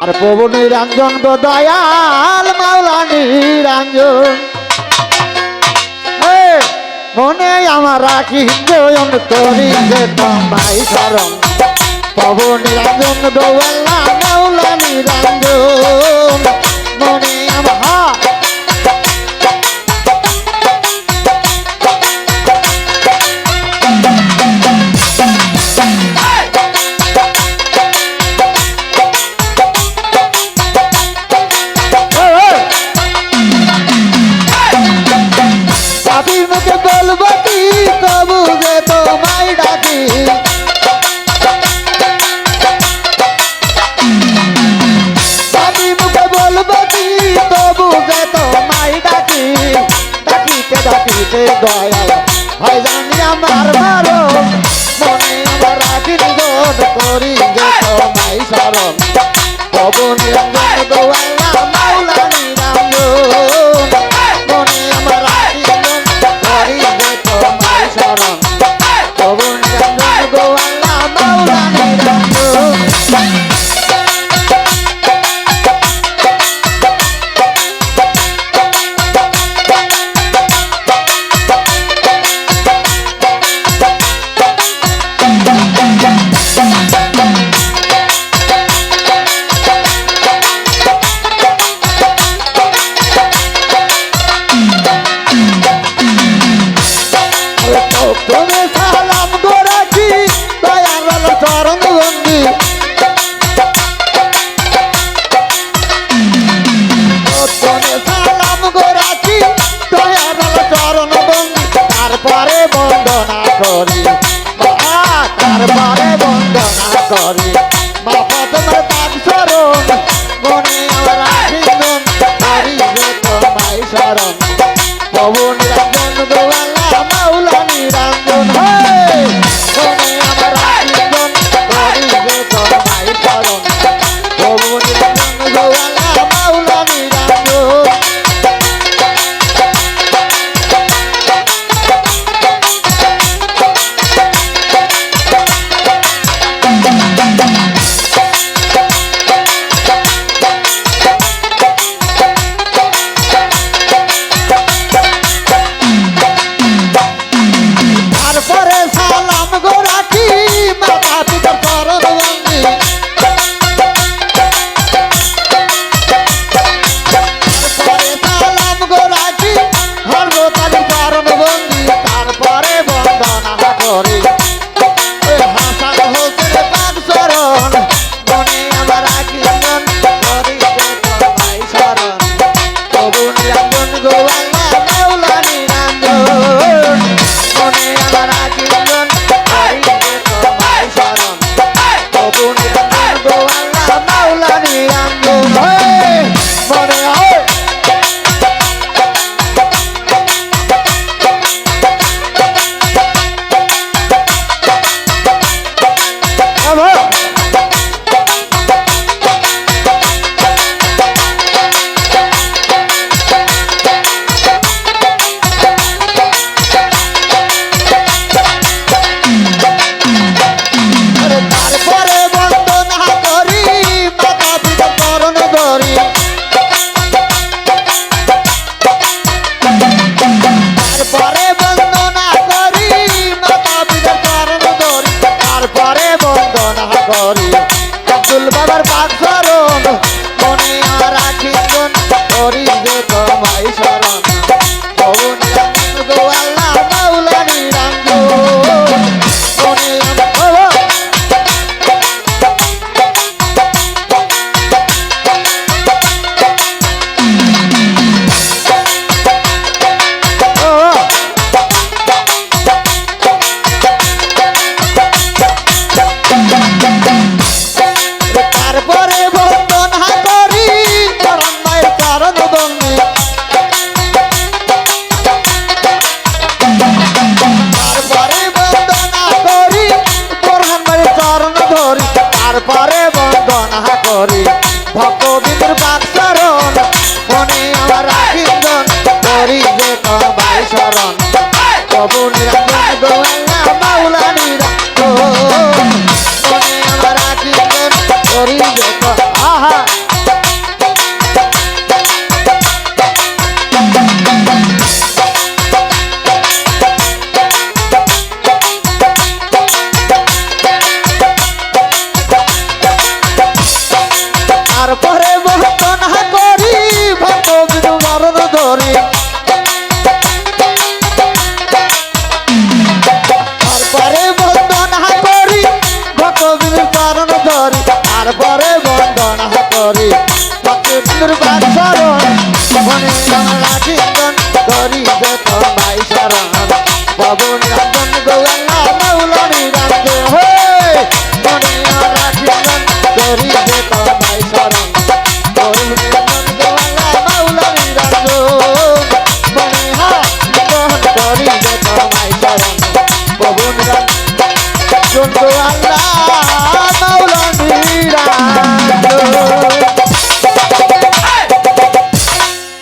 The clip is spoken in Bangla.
আর প্রভু নিরঞ্জন গো দয়াল মাওলা নিরঞ্জন মনে আমার রাখি জয়ন করি যে তোমায় শরণ প্রভু নিরঞ্জন গো আল্লাহ মাওলা নিরঞ্জন মনে আমার মুখে বলবো কি তবু যে তোমায় ডাকি মুখে বলবো কি তবু যে তোমায় ডাকি ডাকিতে ডাকিতে দয়াল হয় জানি আমার ভালো মনে আমার রাখি নিগন করি যে তোমায় শরণ প্রভু নিরঞ্জন গো আল্লাহ মাওলা নিরঞ্জন মনে আমার রাখি করি যে তোমায় শরণ প্রভু নিরঞ্জন গো আল্লাহ মাওলা নিরঞ্জন তুমি সালাম করেছি দয়াল চরণ বন্দি তুমি সালাম করেছি দয়াল চরণ বন্দি তারপরে বন্দনা করি তারপরে বন্দনা করি বাবা তোমার পাক শরণ মনে আমার আশীর্বাদ করি যে তোমায় শরণ প্রভু নিরঞ্জন গো আল্লাহ মাওলা নিরঞ্জন মনে আমার আশীর্বাদ করি যে তোমায় শরণ প্রভু নিরঞ্জন গো আল্লাহ মাওলা নিরঞ্জন তারপরে সালাম গো রাখি মাতা পিতার চরণ বন্দি তারপরে সালাম গো রাখি হরগোতালি চরণ বন্দি তারপরে বন্দনা করি হাসান হোসেন পাক শরণ মনে আমার রাখি করি যে তোমায় শরণ প্রভু নিরঞ্জন গো আল্লাহ মাওলা নিরঞ্জন মনে আমার আজীবন করি যে তোমায় শরণ প্রভু নিরঞ্জন গো আল্লাহ মাওলা নিরঞ্জন মনে হয় তারপরে বন্দনা করি মাতা পিতার চরণ ধরি তারপরে বন্দনা করি মাতা পিতার চরণ ধরি তারপরে বন্দনা করি আব্দুল বাবার পাক শরণ মনে আর আশীর্বাদ করি যে তোমায় শরণ প্রভু নিরঞ্জন গো আল্লাহ মাওলা নিরঞ্জন মনে তারপরে বন্দনা করি চরণ মায়ের চরণ বন্দি তারপরে বন্দনা করি প্রধান মায়ের চরণ ধরি তারপরে বন্দনা করি ভক্ত বিন্দুর